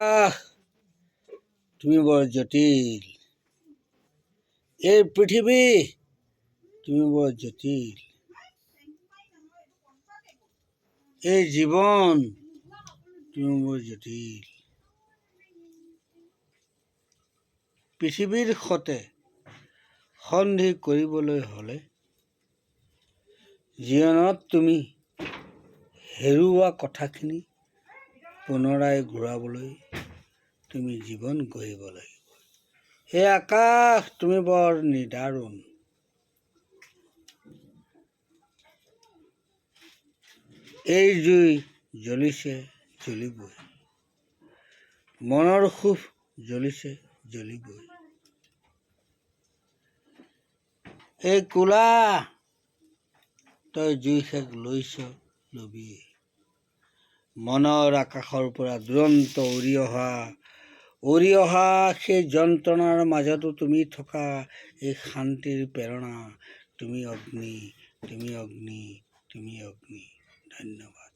আহ তুমি বৰ জটিল, এই পৃথিৱী তুমি বৰ জটিল, এই জীৱন তুমি বৰ জটিল। পৃথিৱীৰ সতে সন্ধি কৰিবলৈ হ'লে জীৱনত তুমি হেৰুওৱা কথাখিনি পুনৰাই ঘূৰাবলৈ তুমি জীৱন গঢ়িব লাগিব। হে আকাশ তুমি বৰ নিদাৰুণ, এই জুই জ্বলিছে জ্বলিবই, মনৰ সুখ জ্বলিছে জ্বলিবই। এই কোলা তই জুই শেষ লৈছ লবিয়ে, মনৰ আকাশৰ পৰা দুৰন্ত উৰি অহা সেই যন্ত্ৰণাৰ মাজতো তুমি থকা এই শান্তিৰ প্ৰেৰণা। তুমি অগ্নি, তুমি অগ্নি, তুমি অগ্নি। ধন্যবাদ।